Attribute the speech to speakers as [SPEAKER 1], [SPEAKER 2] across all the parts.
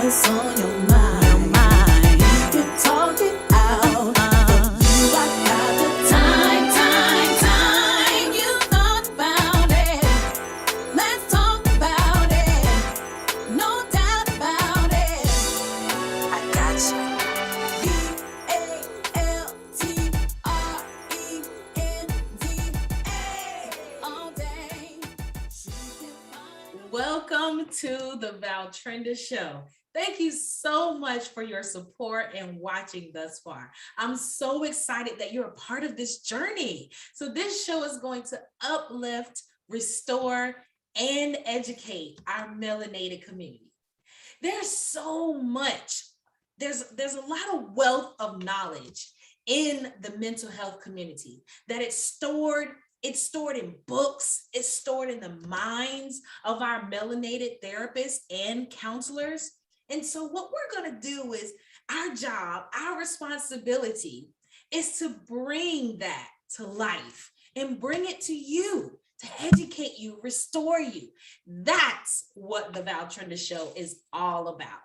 [SPEAKER 1] what's on your mind. You can talk it out. You got the time. You thought about it. Let's talk about it. No doubt about it. I got you. ValTrenda all day.
[SPEAKER 2] Welcome to the ValTrenda Show. Thank you so much for your support and watching thus far. I'm so excited that you're a part of this journey. So this show is going to uplift, restore, and educate our melanated community. There's so much. There's a lot of wealth of knowledge in the mental health community that it's stored in books, it's stored in the minds of our melanated therapists and counselors. And so what we're going to do is our job, our responsibility is to bring that to life and bring it to you, to educate you, restore you. That's what the ValTrenda Show is all about.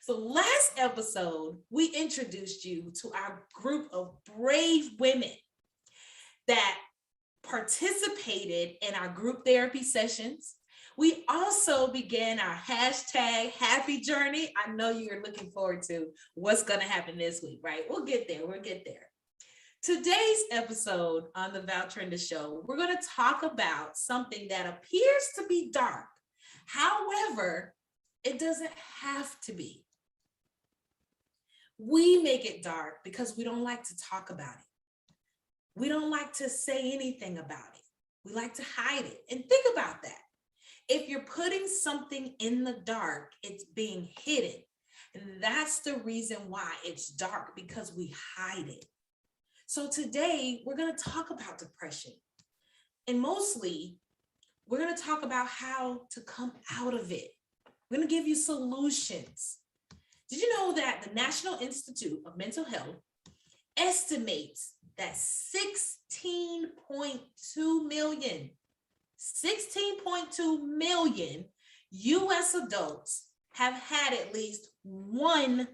[SPEAKER 2] So last episode, we introduced you to our group of brave women that participated in our group therapy sessions. We also began our hashtag happy journey. I know you're looking forward to what's going to happen this week, right? We'll get there. Today's episode on the ValTrenda Show, we're going to talk about something that appears to be dark. However, it doesn't have to be. We make it dark because we don't like to talk about it. We don't like to say anything about it. We like to hide it. And think about that. If you're putting something in the dark, it's being hidden. And that's the reason why it's dark, because we hide it. So today we're going to talk about depression. And mostly we're going to talk about how to come out of it. We're going to give you solutions. Did you know that the National Institute of Mental Health estimates that 16.2 million US adults have had at least one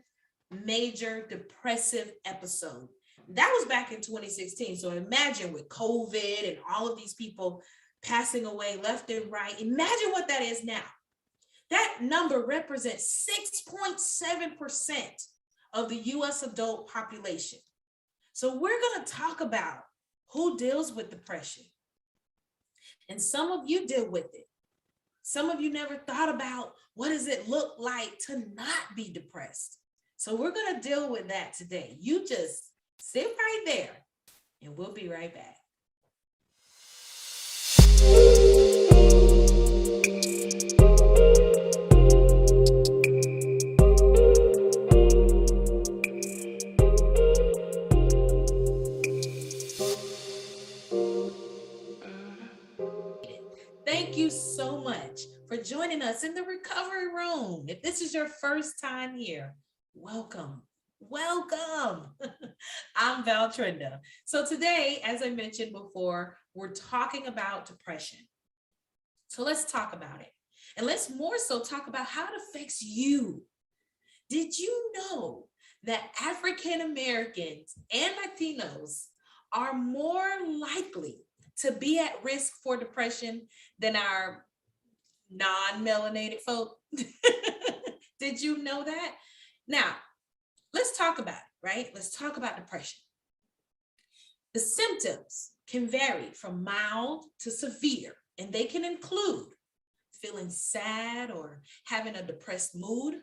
[SPEAKER 2] major depressive episode? That was back in 2016. So imagine with COVID and all of these people passing away left and right, imagine what that is now. That number represents 6.7% of the US adult population. So we're going to talk about who deals with depression. And some of you deal with it. Some of you never thought about what does it look like to not be depressed. So we're going to deal with that today. You just sit right there and we'll be right back. Thank you so much for joining us in the recovery room. If this is your first time here, welcome. I'm ValTrenda. So today, as I mentioned before, we're talking about depression. So let's talk about it. And let's more so talk about how it affects you. Did you know that African Americans and Latinos are more likely to be at risk for depression than our non-melanated folk? Did you know that? Now, let's talk about it, right? Let's talk about depression. The symptoms can vary from mild to severe, and they can include feeling sad or having a depressed mood,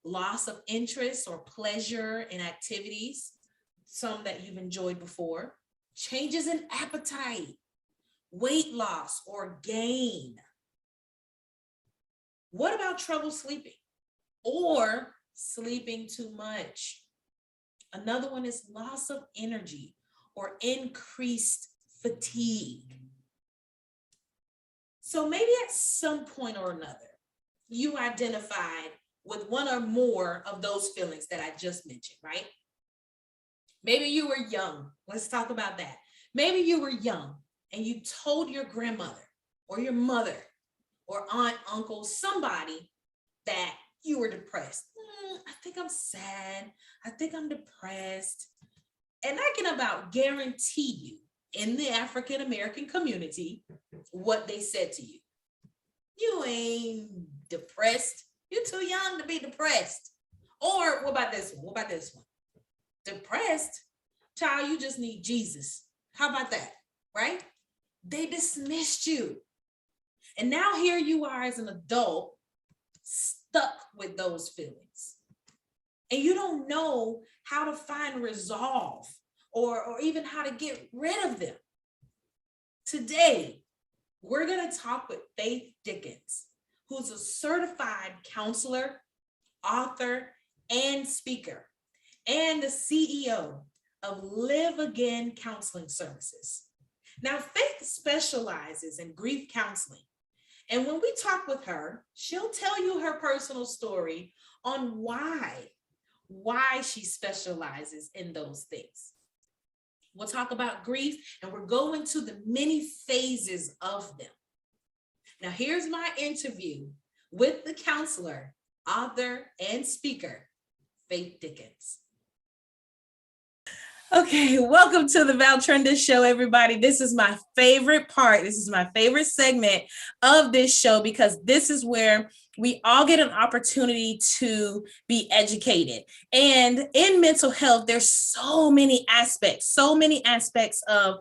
[SPEAKER 2] loss of interest or pleasure in activities, some that you've enjoyed before, changes in appetite, weight loss or gain. What about trouble sleeping or sleeping too much? Another one is loss of energy or increased fatigue. So maybe at some point or another, you identified with one or more of those feelings that I just mentioned, right? Maybe you were young. Let's talk about that. Maybe you were young and you told your grandmother or your mother or aunt, uncle, somebody that you were depressed. I think I'm sad. I think I'm depressed. And I can about guarantee you in the African American community what they said to you. You ain't depressed. You're too young to be depressed. Or what about this one? What about this one? Depressed? Child, you just need Jesus. How about that? Right? They dismissed you. And now here you are as an adult stuck with those feelings. And you don't know how to find resolve or even how to get rid of them. Today, we're going to talk with Faith Dickens, who's a certified counselor, author, and speaker, and the CEO of Live Again Counseling Services. Now, Faith specializes in grief counseling. And when we talk with her, she'll tell you her personal story on why she specializes in those things. We'll talk about grief, and we're going to the many phases of them. Now, here's my interview with the counselor, author, and speaker, Faith Dickens. Okay, welcome to the ValTrenda Show, everybody. This is my favorite part. This is my favorite segment of this show because this is where we all get an opportunity to be educated. And in mental health, there's so many aspects of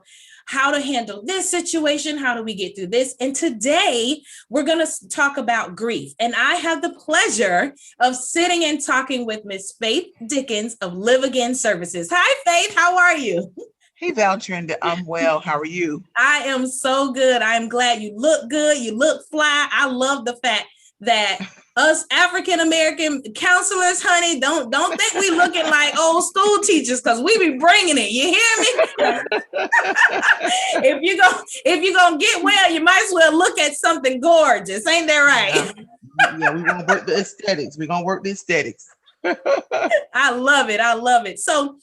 [SPEAKER 2] how to handle this situation. How do we get through this? And today we're going to talk about grief. And I have the pleasure of sitting and talking with Miss Faith Dickens of Live Again Services. Hi, Faith. How are you?
[SPEAKER 3] Hey, ValTrenda. I'm well. How are you?
[SPEAKER 2] I am so good. I'm glad you look good. You look fly. I love the fact that us African-American counselors, honey, don't think we looking like old school teachers because we be bringing it. You hear me? if you gonna get well, you might as well look at something gorgeous. Ain't that right?
[SPEAKER 3] Yeah, we're gonna work the aesthetics. We're gonna work the aesthetics.
[SPEAKER 2] I love it. I love it. So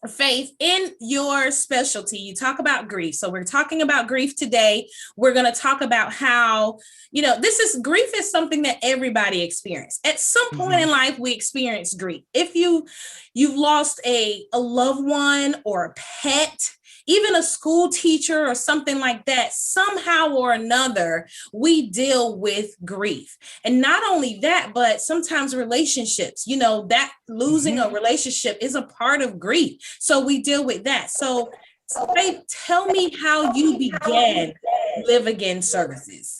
[SPEAKER 2] Faith, in your specialty, you talk about grief. So we're talking about grief today. We're going to talk about how, grief is something that everybody experiences. At some point in life, we experience grief. If you've lost a loved one or a pet, even a school teacher or something like that, somehow or another, we deal with grief. And not only that, but sometimes relationships, that losing a relationship is a part of grief. So we deal with that. So Faith, tell me how you began Live Again Services.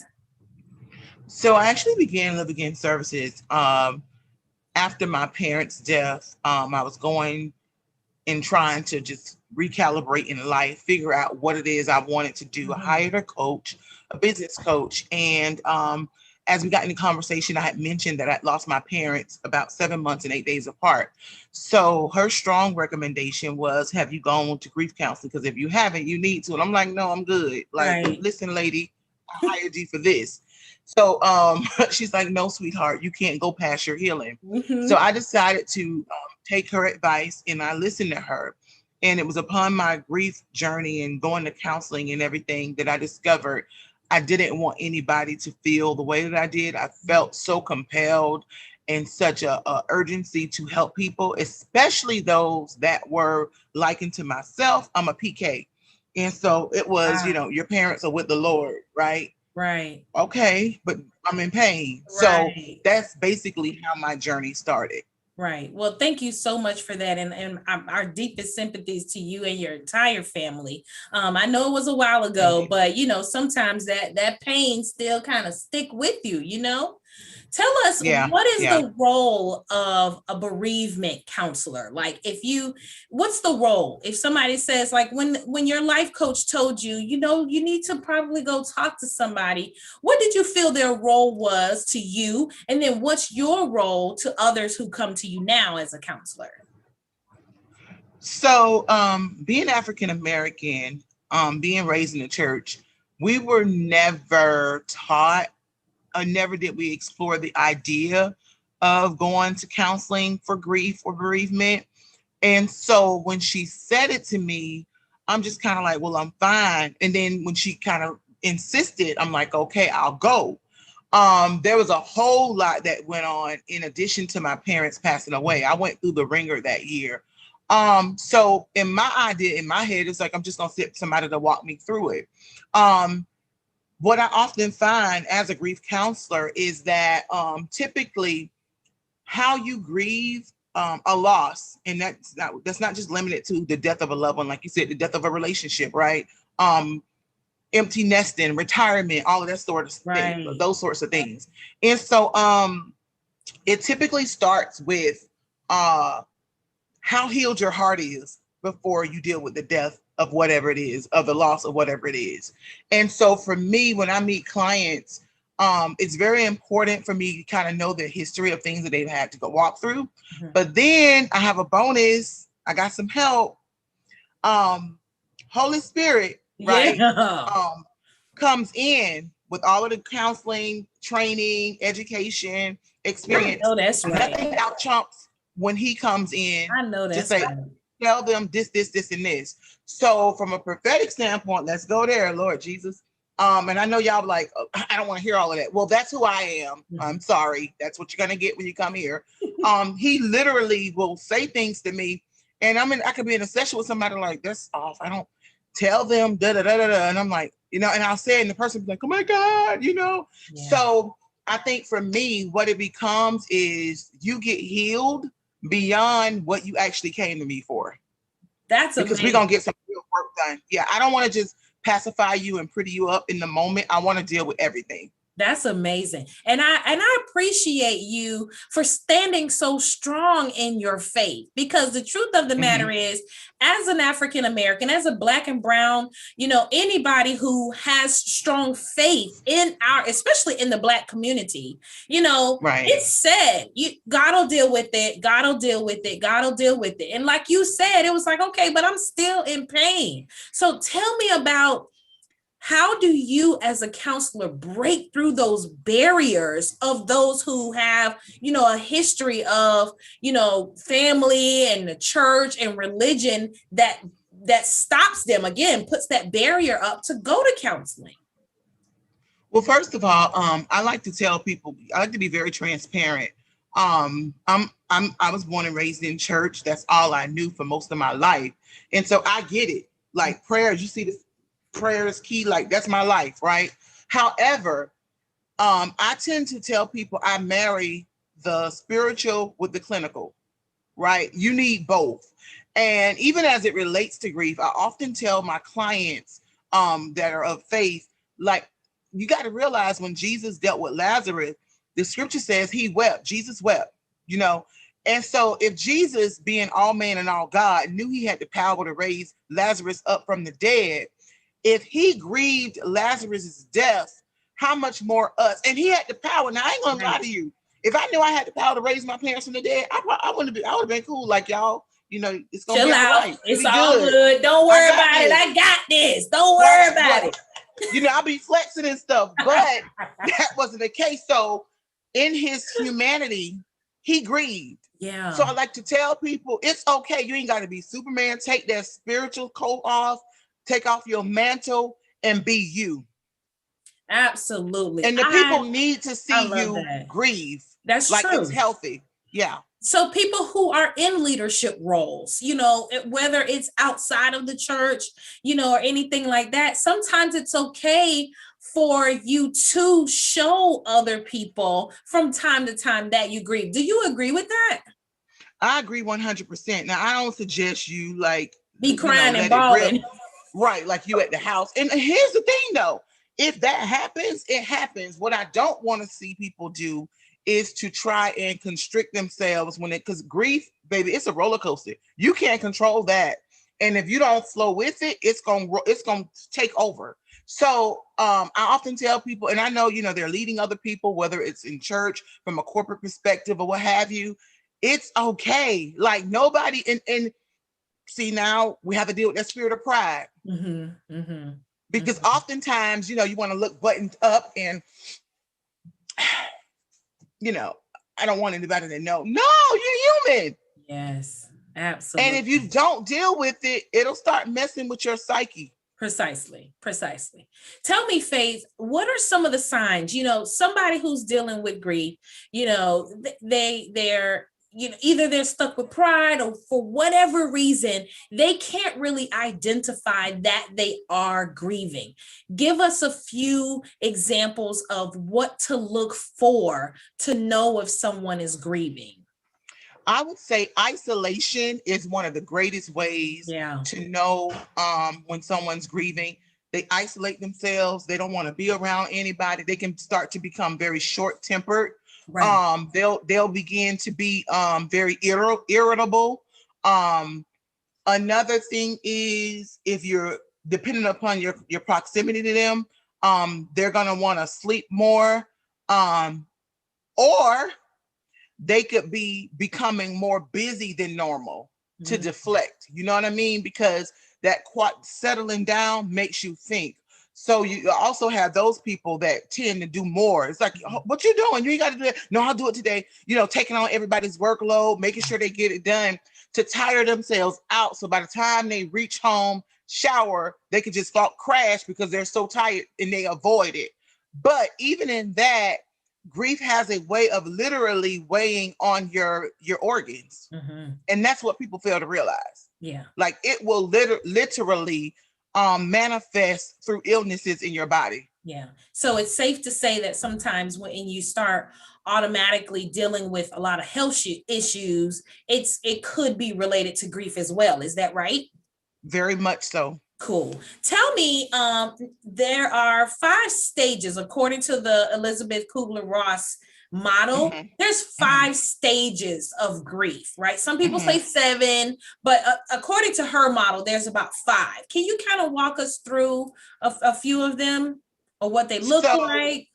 [SPEAKER 3] So I actually began Live Again Services after my parents' death. I was going and trying to just recalibrate in life, figure out what it is I wanted to do. I hired a coach, a business coach. And as we got into conversation, I had mentioned that I'd lost my parents about 7 months and 8 days apart. So her strong recommendation was, have you gone to grief counseling? Because if you haven't, you need to. And I'm like, no, I'm good. Like, Listen, lady, I hired you for this. So she's like, no, sweetheart, you can't go past your healing. So I decided to take her advice and I listened to her. And it was upon my grief journey and going to counseling and everything that I discovered I didn't want anybody to feel the way that I did. I felt so compelled and such a urgency to help people, especially those that were likened to myself. I'm a PK. And so it was, your parents are with the Lord, right?
[SPEAKER 2] Right.
[SPEAKER 3] Okay, but I'm in pain.
[SPEAKER 2] Right.
[SPEAKER 3] So that's basically how my journey started.
[SPEAKER 2] Right. Well, thank you so much for that. And our deepest sympathies to you and your entire family. I know it was a while ago, but, sometimes that pain still kind of stick with you, Tell us, what is the role of a bereavement counselor? Like what's the role? If somebody says like when your life coach told you, you need to probably go talk to somebody, what did you feel their role was to you? And then what's your role to others who come to you now as a counselor?
[SPEAKER 3] So being African-American, being raised in the church, we were never taught, or never did we explore the idea of going to counseling for grief or bereavement. And so when she said it to me, I'm just kind of like, well, I'm fine. And then when she kind of insisted, I'm like, okay, I'll go. There was a whole lot that went on in addition to my parents passing away. I went through the ringer that year. So in my idea, in my head, it's like I'm just gonna sit somebody to walk me through it. Um, what I often find as a grief counselor is that typically how you grieve a loss, and that's not just limited to the death of a loved one, like you said, the death of a relationship, right? Um, Empty nesting, retirement, all of that sort of thing,
[SPEAKER 2] Right.
[SPEAKER 3] those sorts of things. And so it typically starts with how healed your heart is before you deal with the death of whatever it is, of the loss of whatever it is. And so for me, when I meet clients, it's very important for me to kind of know the history of things that they've had to go walk through.
[SPEAKER 2] Mhm.
[SPEAKER 3] But then I have a bonus. I got some help. Holy Spirit, right?
[SPEAKER 2] Yeah.
[SPEAKER 3] Comes in with all of the counseling, training, education, experience.
[SPEAKER 2] No, that's right.
[SPEAKER 3] Nothing out chumps when he comes in
[SPEAKER 2] I know
[SPEAKER 3] to
[SPEAKER 2] that's
[SPEAKER 3] say,
[SPEAKER 2] right.
[SPEAKER 3] tell them this, and this. So from a prophetic standpoint, let's go there, Lord Jesus. And I know y'all like, "Oh, I don't want to hear all of that." Well, that's who I am. I'm sorry. That's what you're gonna get when you come here. He literally will say things to me, and I could be in a session with somebody like, "That's off. I don't tell them da da da da da," and I'm like, and I'll say it, and the person be like, "Oh my God,"
[SPEAKER 2] Yeah.
[SPEAKER 3] So I think for me, what it becomes is you get healed beyond what you actually came to me for.
[SPEAKER 2] That's
[SPEAKER 3] Because
[SPEAKER 2] amazing.
[SPEAKER 3] we're gonna get some real work done. Yeah, I don't want to just pacify you and pretty you up in the moment. I want to deal with everything.
[SPEAKER 2] That's amazing. And I appreciate you for standing so strong in your faith, because the truth of the matter is, as an African American, as a Black and brown, anybody who has strong faith in especially in the Black community,
[SPEAKER 3] Right.
[SPEAKER 2] it's said, God will deal with it. God will deal with it. God will deal with it. And like you said, it was like, okay, but I'm still in pain. So tell me about, how do you as a counselor break through those barriers of those who have, a history of, family and the church and religion that stops them, again, puts that barrier up to go to counseling?
[SPEAKER 3] Well, first of all, I like to tell people, I like to be very transparent. I was born and raised in church. That's all I knew for most of my life. And so I get it. Like prayers, you see this prayer is key, like that's my life, right? However, I tend to tell people I marry the spiritual with the clinical, right? You need both. And even as it relates to grief, I often tell my clients that are of faith, like, you got to realize when Jesus dealt with Lazarus, the scripture says he wept. Jesus wept, And so if Jesus, being all man and all God, knew he had the power to raise Lazarus up from the dead, if he grieved Lazarus's death, how much more us? And he had the power. Now I ain't gonna lie to you. If I knew I had the power to raise my parents from the dead, I wouldn't have been. I would have been cool. Like y'all, it's gonna
[SPEAKER 2] Chill
[SPEAKER 3] be all
[SPEAKER 2] out.
[SPEAKER 3] right.
[SPEAKER 2] It's all good. Don't worry about it. I got this. Don't worry about it.
[SPEAKER 3] I'll be flexing and stuff, but that wasn't the case. So in his humanity, he grieved.
[SPEAKER 2] Yeah.
[SPEAKER 3] So I like to tell people, it's okay. You ain't got to be Superman. Take that spiritual coat off. Take off your mantle and be you.
[SPEAKER 2] Absolutely.
[SPEAKER 3] And the people need to see you grieve.
[SPEAKER 2] That's
[SPEAKER 3] like
[SPEAKER 2] true.
[SPEAKER 3] It's healthy. Yeah.
[SPEAKER 2] So people who are in leadership roles, whether it's outside of the church, or anything like that, sometimes it's okay for you to show other people from time to time that you grieve. Do you agree with that?
[SPEAKER 3] I agree 100%. Now, I don't suggest you
[SPEAKER 2] be crying and bawling.
[SPEAKER 3] Right, like you at the house. And here's the thing though, if that happens, it happens. What I don't want to see people do is to try and constrict themselves because grief, baby, it's a roller coaster. You can't control that. And if you don't flow with it, it's gonna take over. So I often tell people, and I know, they're leading other people, whether it's in church, from a corporate perspective or what have you, it's okay. Like nobody, and see, now we have to deal with that spirit of pride. Because oftentimes, you want to look buttoned up and, I don't want anybody to know. No, you're human.
[SPEAKER 2] Yes, absolutely.
[SPEAKER 3] And if you don't deal with it, it'll start messing with your psyche.
[SPEAKER 2] Precisely, precisely. Tell me, Faith, what are some of the signs? You know, somebody who's dealing with grief, you know, they're either they're stuck with pride or for whatever reason, they can't really identify that they are grieving. Give us a few examples of what to look for to know if someone is grieving.
[SPEAKER 3] I would say isolation is one of the greatest ways
[SPEAKER 2] Yeah.
[SPEAKER 3] to know when someone's grieving. They isolate themselves. They don't want to be around anybody. They can start to become very short-tempered.
[SPEAKER 2] Right.
[SPEAKER 3] They'll begin to be very irritable. Another thing is if you're dependent upon your proximity to them, they're gonna want to sleep more, or they could be becoming more busy than normal to
[SPEAKER 2] Mhm.
[SPEAKER 3] deflect. You know what I mean? Because that settling down makes you think. So you also have those people that tend to do more. It's like, "Oh, what you doing? You ain't got to do it. No, I'll do it today." You know, taking on everybody's workload, making sure they get it done to tire themselves out. So by the time they reach home, shower, they could just crash because they're so tired and they avoid it. But even in that, grief has a way of literally weighing on your organs,
[SPEAKER 2] Mhm.
[SPEAKER 3] and that's what people fail to realize.
[SPEAKER 2] Yeah.
[SPEAKER 3] Like it will literally manifest through illnesses in your body.
[SPEAKER 2] Yeah. So it's safe to say that sometimes when you start automatically dealing with a lot of health issues, it could be related to grief as well. Is that right?
[SPEAKER 3] Very much so.
[SPEAKER 2] Cool. Tell me, there are 5 stages according to the Elizabeth Kubler-Ross model.
[SPEAKER 3] Mhm,
[SPEAKER 2] There's
[SPEAKER 3] mhm,
[SPEAKER 2] 5 stages of grief, right? Some people say
[SPEAKER 3] mhm.
[SPEAKER 2] 7, but according to her model, there's about 5. Can you kind of walk us through a few of them or what they look
[SPEAKER 3] So
[SPEAKER 2] like?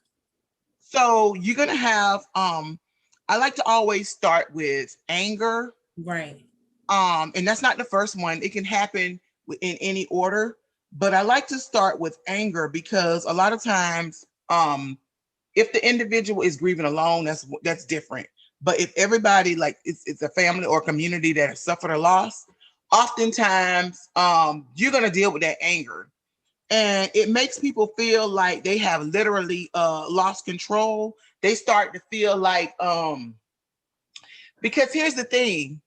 [SPEAKER 3] so you're gonna have I like to always start with anger.
[SPEAKER 2] Right.
[SPEAKER 3] And that's not the first one. It can happen in any order, but I like to start with anger because a lot of times, if the individual is grieving alone, that's different. But if everybody, like it's a family or community that has suffered a loss, oftentimes you're gonna deal with that anger, and it makes people feel like they have literally lost control. They start to feel like because here's the thing,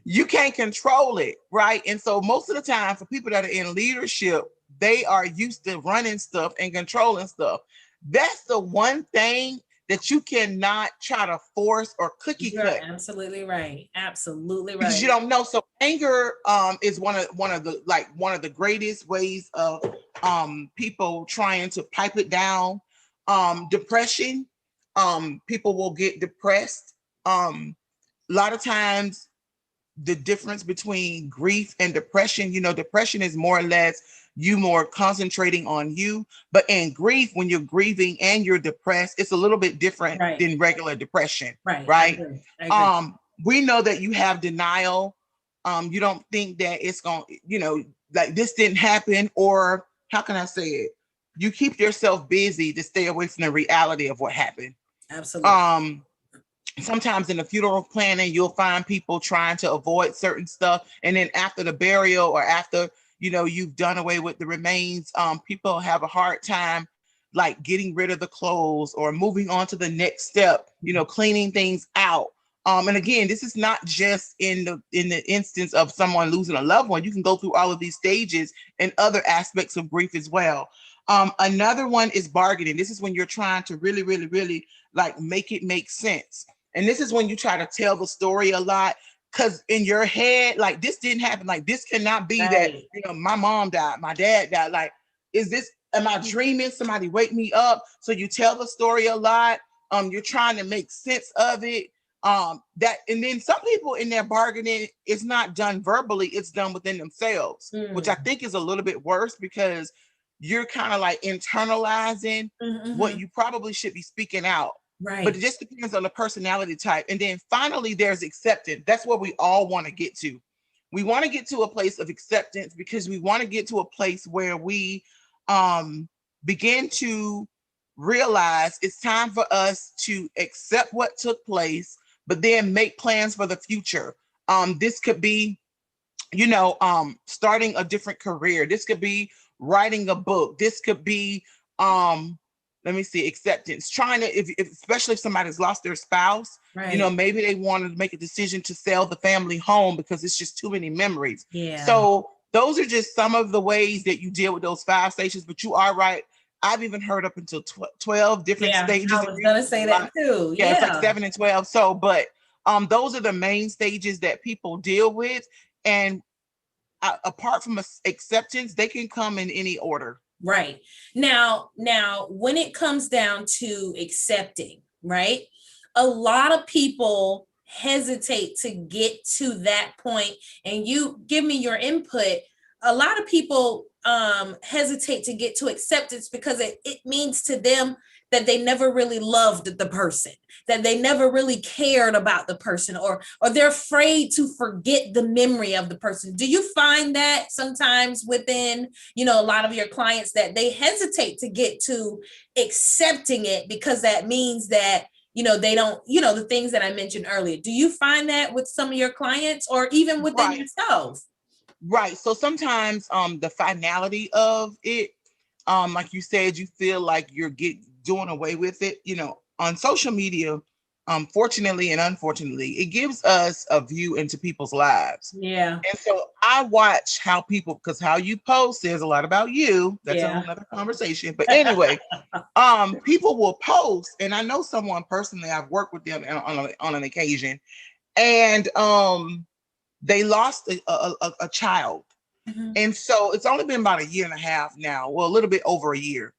[SPEAKER 3] you can't control it, right? And so most of the time for people that are in leadership, they are used to running stuff and controlling stuff. That's the one thing that you cannot try to force or cookie
[SPEAKER 2] You're
[SPEAKER 3] cut
[SPEAKER 2] absolutely right. Absolutely
[SPEAKER 3] because you
[SPEAKER 2] right.
[SPEAKER 3] don't know. So anger is one of the greatest ways of people trying to pipe it down. Depression, people will get depressed. A lot of times the difference between grief and depression, depression is more or less you more concentrating on you, but in grief, when you're grieving and you're depressed, it's a little bit different
[SPEAKER 2] Right.
[SPEAKER 3] than regular depression,
[SPEAKER 2] Right. I
[SPEAKER 3] right?
[SPEAKER 2] agree. I agree.
[SPEAKER 3] We know that you have denial. You don't think that it's going, like this didn't happen, or how can I say it? You keep yourself busy to stay away from the reality of what happened.
[SPEAKER 2] Absolutely.
[SPEAKER 3] Sometimes in the funeral planning, you'll find people trying to avoid certain stuff, and then after the burial or after you've done away with the remains, people have a hard time like getting rid of the clothes or moving on to the next step, cleaning things out. And again, this is not just in the instance of someone losing a loved one. You can go through all of these stages and other aspects of grief as well. Another one is bargaining. This is when you're trying to really, really, really like make it make sense. And this is when you try to tell the story a lot, because in your head, like this didn't happen. Like this cannot be that,
[SPEAKER 2] Right.
[SPEAKER 3] my mom died, my dad died. Like, am I dreaming? Somebody wake me up. So you tell the story a lot. You're trying to make sense of it. And then some people in their bargaining, it's not done verbally, it's done within themselves, which I
[SPEAKER 2] Mm.
[SPEAKER 3] think is a little bit worse because you're kind of like internalizing what
[SPEAKER 2] Mhm.
[SPEAKER 3] you probably should be speaking out. But it
[SPEAKER 2] Right.
[SPEAKER 3] just depends on the personality type. And then finally, there's acceptance. That's what we all want to get to. We want to get to a place of acceptance because we want to get to a place where we begin to realize it's time for us to accept what took place, but then make plans for the future. This could be starting a different career. This could be writing a book. This could be, let me see, acceptance. Trying to, especially if somebody's lost their spouse,
[SPEAKER 2] Right.
[SPEAKER 3] maybe they want to make a decision to sell the family home because it's just too many memories.
[SPEAKER 2] Yeah.
[SPEAKER 3] So those are just some of the ways that you deal with those 5 stages. But you are right. I've even heard up until 12 different
[SPEAKER 2] Yeah.
[SPEAKER 3] stages
[SPEAKER 2] I
[SPEAKER 3] of
[SPEAKER 2] was
[SPEAKER 3] grief,
[SPEAKER 2] gonna
[SPEAKER 3] which is
[SPEAKER 2] say
[SPEAKER 3] a
[SPEAKER 2] that
[SPEAKER 3] lot.
[SPEAKER 2] too.
[SPEAKER 3] Yeah, it's like
[SPEAKER 2] Yeah.
[SPEAKER 3] 7 and 12. So, but those are the main stages that people deal with. And apart from acceptance, they can come in any order.
[SPEAKER 2] Right. Now, when it comes down to accepting, right? A lot of people hesitate to get to that point, and you give me your input. A lot of people hesitate to get to acceptance because it means to them that they never really loved the person, that they never really cared about the person, or they're afraid to forget the memory of the person. Do you find that sometimes within, a lot of your clients, that they hesitate to get to accepting it because that means that, they don't, the things that I mentioned earlier? Do you find that with some of your clients, or even within
[SPEAKER 3] Right.
[SPEAKER 2] yourself?
[SPEAKER 3] Right. So sometimes the finality of it, like you said, you feel like you're doing away with it. On social media, fortunately and unfortunately, it gives us a view into people's lives.
[SPEAKER 2] Yeah.
[SPEAKER 3] And so I watch how people, because how you post says a lot about you. That's a whole
[SPEAKER 2] Yeah.
[SPEAKER 3] nother conversation. But anyway, people will post, and I know someone personally, I've worked with them on an occasion, and they lost a child.
[SPEAKER 2] Mhm.
[SPEAKER 3] And so it's only been about a year and a half now, well, a little bit over a year.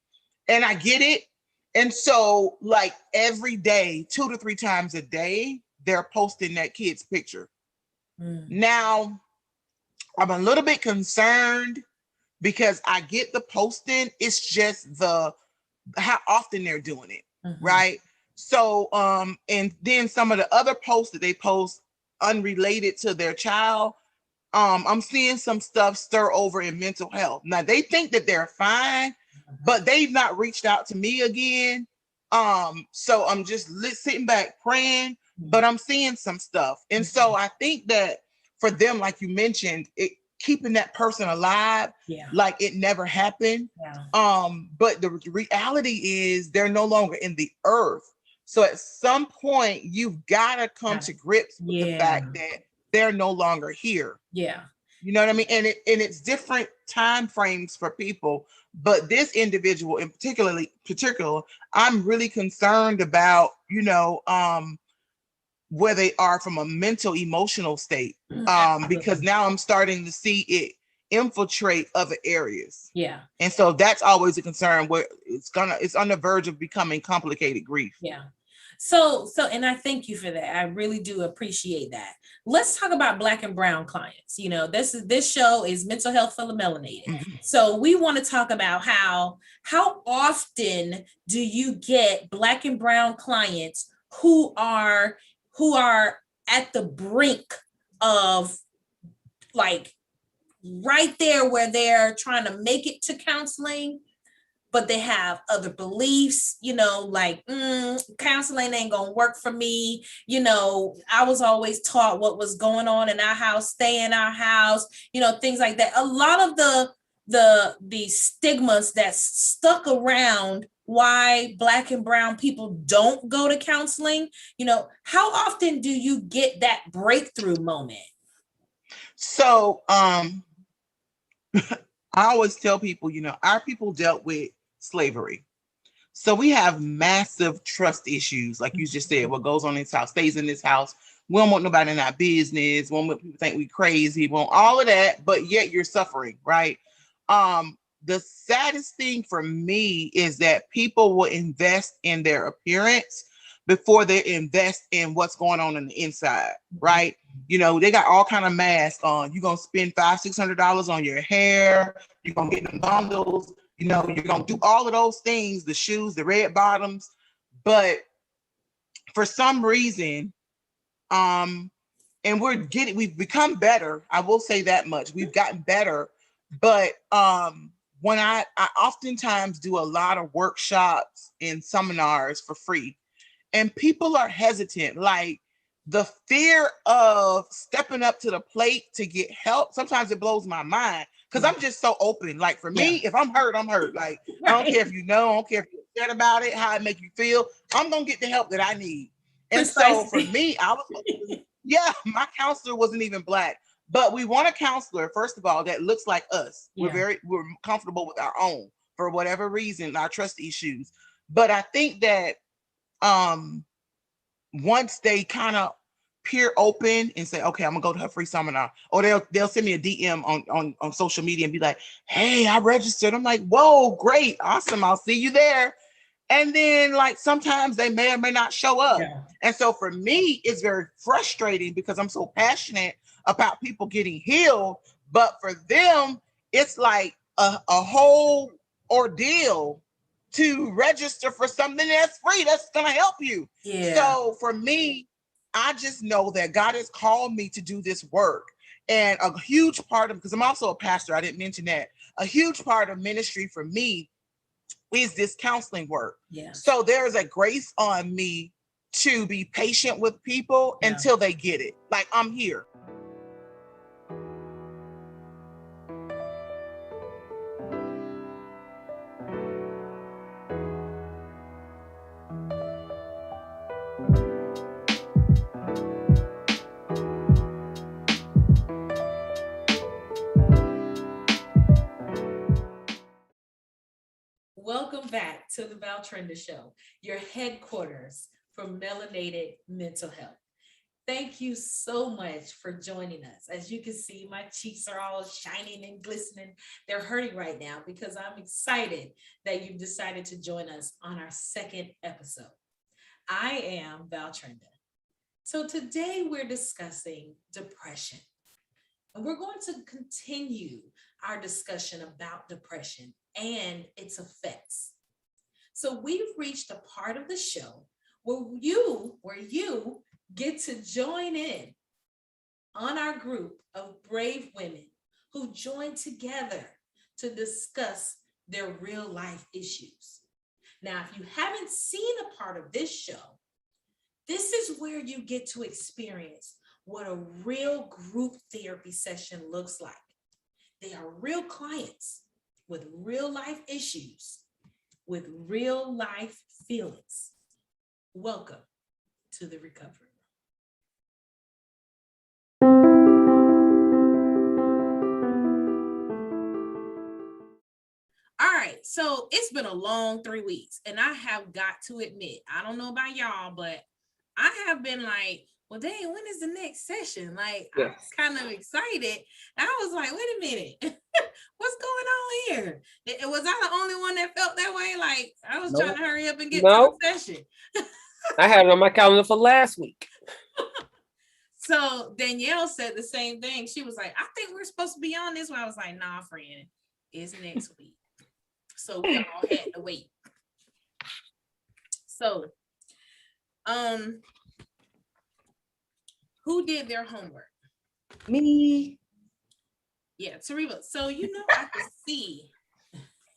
[SPEAKER 3] And I get it. And so, like every day, 2 to 3 times a day, they're posting that kid's picture.
[SPEAKER 2] Mm.
[SPEAKER 3] Now, I'm a little bit concerned because I get the posting. It's just the how often they're doing it,
[SPEAKER 2] Mhm.
[SPEAKER 3] right? So, and then some of the other posts that they post unrelated to their child, I'm seeing some stuff stir over in mental health. Now they think that they're fine, but they've not reached out to me again. So I'm just sitting back praying, but I'm seeing some stuff. And so I think that for them, like you mentioned, keeping that person alive,
[SPEAKER 2] Yeah.
[SPEAKER 3] like it never happened.
[SPEAKER 2] Yeah.
[SPEAKER 3] But the reality is they're no longer in the earth. So at some point, you've got to come
[SPEAKER 2] Got
[SPEAKER 3] to
[SPEAKER 2] it.
[SPEAKER 3] grips with the
[SPEAKER 2] Yeah.
[SPEAKER 3] fact that they're no longer here.
[SPEAKER 2] Yeah.
[SPEAKER 3] You know what I mean? And it's different time frames for people, but this individual in particular, I'm really concerned about, where they are from a mental emotional state. Because
[SPEAKER 2] Absolutely.
[SPEAKER 3] now I'm starting to see it infiltrate other areas.
[SPEAKER 2] Yeah.
[SPEAKER 3] And so that's always a concern where it's on the verge of becoming complicated grief.
[SPEAKER 2] Yeah. And I thank you for that. I really do appreciate that. Let's talk about Black and brown clients. This show is mental health for the melanated.
[SPEAKER 3] Mhm.
[SPEAKER 2] So we want to talk about how often do you get Black and brown clients who are at the brink of, like, right there where they're trying to make it to counseling, but they have other beliefs, like, counseling ain't gonna work for me. I was always taught what was going on in our house, stay in our house, things like that. A lot of the stigmas that's stuck around why Black and brown people don't go to counseling. How often do you get that breakthrough moment?
[SPEAKER 3] So I always tell people, our people dealt with slavery. So we have massive trust issues, like you just said. What goes on in this house stays in this house. We don't want nobody in our business. We don't want people to think we crazy. We want all of that, but yet you're suffering, right? The saddest thing for me is that people will invest in their appearance before they invest in what's going on the inside, right? They got all kind of masks on. You're gonna spend $500-$600 on your hair. You're gonna get them bundles. You're gonna do all of those things, the shoes, the red bottoms, but for some reason, and we've become better. I will say that much. We've gotten better, but when I oftentimes do a lot of workshops and seminars for free, and people are hesitant. Like, the fear of stepping up to the plate to get help, sometimes it blows my mind because I'm just so open. Like for me, if I'm hurt, I'm hurt. Like I don't care if you know, I don't care if you're upset about it, how it make you feel. I'm gonna get the help that I need. And so for me, yeah, my counselor wasn't even Black, but we want a counselor, first of all, that looks like us.
[SPEAKER 2] Yeah.
[SPEAKER 3] We're comfortable with our own for whatever reason, our trust issues. But I think that once they kind of peer open and say, okay, I'm gonna go to her free seminar, or they'll send me a DM on social media and be like, hey, I registered. I'm like, whoa, great, awesome, I'll see you there. And then like sometimes they may or may not show up.
[SPEAKER 2] Yeah.
[SPEAKER 3] And so for me, it's very frustrating because I'm so passionate about people getting healed. But for them, it's like a whole ordeal to register for something that's free, that's going to help you.
[SPEAKER 2] Yeah.
[SPEAKER 3] So for me, I just know that God has called me to do this work. And a huge part of, because I'm also a pastor, I didn't mention that, a huge part of ministry for me is this counseling work.
[SPEAKER 2] Yeah.
[SPEAKER 3] So there's a grace on me to be patient with people until they get it. Like I'm here.
[SPEAKER 2] Welcome back to the ValTrenda Show, your headquarters for melanated mental health. Thank you so much for joining us. As you can see, my cheeks are all shining and glistening. They're hurting right now because I'm excited that you've decided to join us on our second episode. I am ValTrenda. So today we're discussing depression. And we're going to continue our discussion about depression and its effects. So we've reached a part of the show where you get to join in on our group of brave women who join together to discuss their real life issues. Now, if you haven't seen a part of this show, this is where you get to experience what a real group therapy session looks like. They are real clients with real life issues, with real life feelings. Welcome to the recovery room. All right, so it's been a long 3 weeks, and I have got to admit, I don't know about y'all, but I have been like, well, dang, when is the next session? Like, I was kind of excited. And I was like, wait a minute, what's going on here? Was I the only one that felt that way? Like, I was trying to hurry up and get to the session.
[SPEAKER 4] I had it on my calendar for last week.
[SPEAKER 2] So Danielle said the same thing. She was like, I think we're supposed to be on this one. I was like, nah, friend, it's next week. So we all had to wait. So, who did their homework?
[SPEAKER 5] Me.
[SPEAKER 2] Yeah, Tariba. So I can see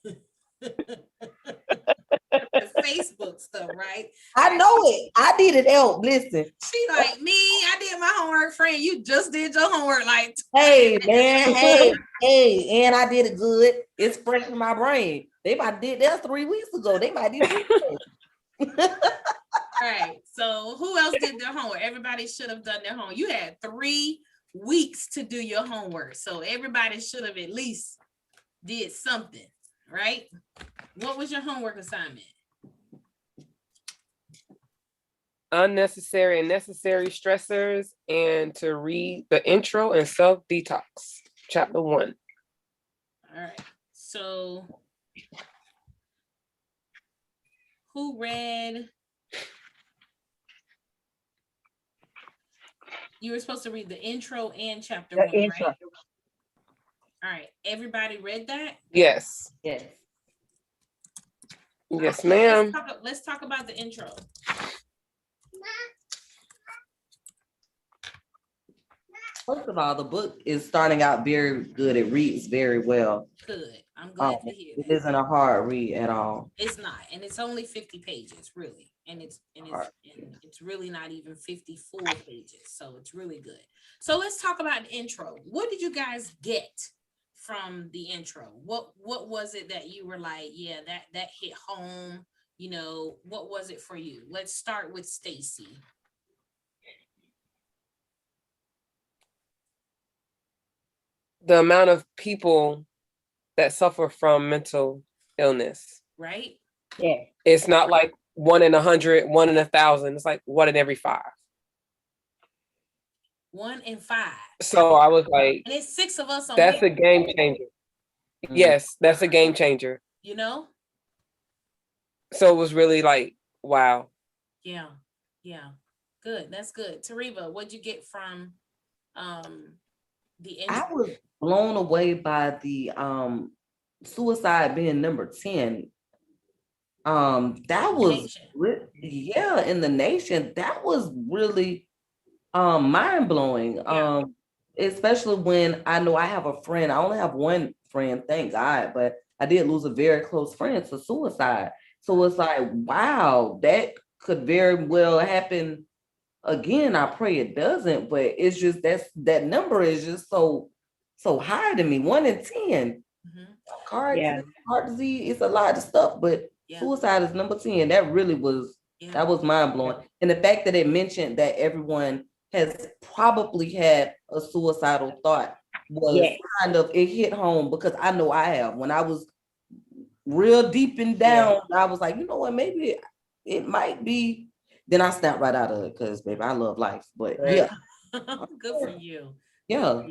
[SPEAKER 2] the Facebook stuff, right?
[SPEAKER 5] I know it. I did it. Help. Listen.
[SPEAKER 2] She like me. I did my homework, friend. You just did your homework, like.
[SPEAKER 5] Hey man. Hey, and I did it good. It's fresh in my brain. They might did that 3 weeks ago. They might do it.
[SPEAKER 2] All right. So who else did their homework? Everybody should have done their homework. You had 3 weeks to do your homework. So everybody should have at least did something, right? What was your homework assignment?
[SPEAKER 4] Unnecessary and necessary stressors, and to read the intro and self-detox, chapter 1.
[SPEAKER 2] All right. So who read? You were supposed to read the intro and chapter 1,
[SPEAKER 5] intro.
[SPEAKER 2] right? All right. Everybody read that?
[SPEAKER 5] Yes.
[SPEAKER 4] Yes,
[SPEAKER 2] Okay,
[SPEAKER 4] ma'am.
[SPEAKER 2] Let's talk about the intro.
[SPEAKER 5] First of all, the book is starting out very good. It reads very well.
[SPEAKER 2] Good. I'm glad to hear
[SPEAKER 5] It
[SPEAKER 2] that.
[SPEAKER 5] isn't a hard read at all.
[SPEAKER 2] It's not, and it's only 50 pages, really, and
[SPEAKER 5] Hard.
[SPEAKER 2] it's really not even 50 full pages, so it's really good. So let's talk about the intro. What did you guys get from the intro? What was it that you were like, yeah, that hit home? You know, what was it for you? Let's start with Stacy.
[SPEAKER 4] The amount of people that suffer from mental illness.
[SPEAKER 2] Right?
[SPEAKER 5] Yeah.
[SPEAKER 4] It's not like 1 in 100, 1 in 1,000. It's like 1 in every 5.
[SPEAKER 2] 1 in 5,
[SPEAKER 4] So I was like,
[SPEAKER 2] and it's 6 of us on
[SPEAKER 4] that's
[SPEAKER 2] here.
[SPEAKER 4] a game changer. Yes, that's a game changer.
[SPEAKER 2] You know?
[SPEAKER 4] So it was really like, wow.
[SPEAKER 2] Yeah. Good. That's good. Tariva, what'd you get from the intro?
[SPEAKER 5] I was blown away by the suicide being number 10. That was yeah, in the nation. That was really mind blowing.
[SPEAKER 2] Yeah.
[SPEAKER 5] Especially when I know I have a friend. I only have one friend, thank God, but I did lose a very close friend to suicide. So it's like, wow, that could very well happen again. I pray it doesn't, but it's just that number is just so high to me. 1 in 10. Car accident, heart disease, it's a lot of stuff, but suicide is number 10. That really was that was mind blowing. And the fact that it mentioned that everyone has probably had a suicidal thought was kind of, it hit home, because I know I have. When I was real deep and down, I was like, you know what, maybe it might be. Then I snapped right out of it, because baby, I love life. But yeah.
[SPEAKER 2] Good for you.
[SPEAKER 5] Yeah.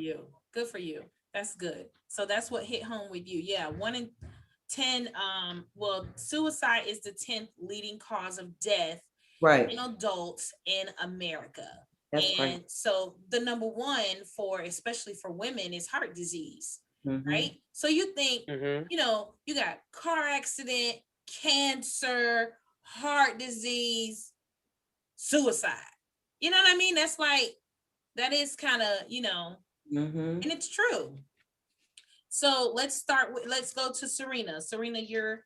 [SPEAKER 2] Good for you. That's good. So that's what hit home with you. Yeah. 1 in 10. Well, suicide is the 10th leading cause of death in adults in America.
[SPEAKER 5] That's
[SPEAKER 2] and so the number 1 for, especially for women, is heart disease. Right? So you think, you know, you got car accident, cancer, heart disease, suicide. You know what I mean? That's like, that is kind of, you know, and it's true. So let's go to Serena. Serena, you're,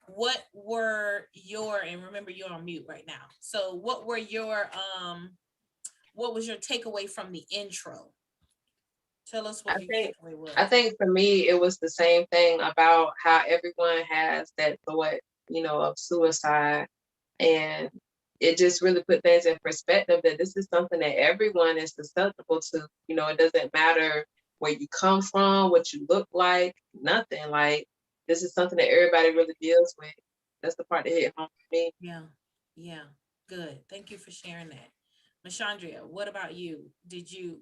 [SPEAKER 2] what were your, and remember you're on mute right now. So what was your takeaway from the intro? Tell us what your takeaway was.
[SPEAKER 6] I think for me, it was the same thing about how everyone has that thought, you know, of suicide. And it just really put things in perspective that this is something that everyone is susceptible to. You know, it doesn't matter where you come from, what you look like, nothing. Like, this is something that everybody really deals with. That's the part that hit home for me.
[SPEAKER 2] Yeah. Good. Thank you for sharing that. Mashandria, what about you?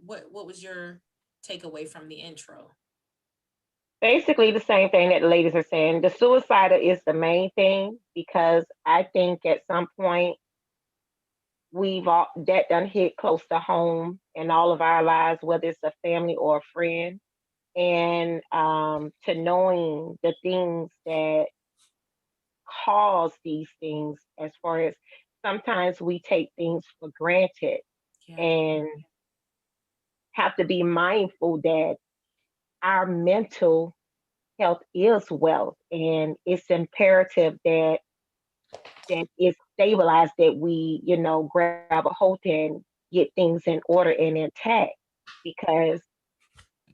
[SPEAKER 2] What was your takeaway from the intro?
[SPEAKER 7] Basically the same thing that the ladies are saying. The suicide is the main thing, because I think at some point that done hit close to home in all of our lives, whether it's a family or a friend. And to knowing the things that cause these things, as far as sometimes we take things for granted and have to be mindful that our mental health is wealth, and it's imperative that it's stabilized, that we, you know, grab a hold and get things in order and intact. Because,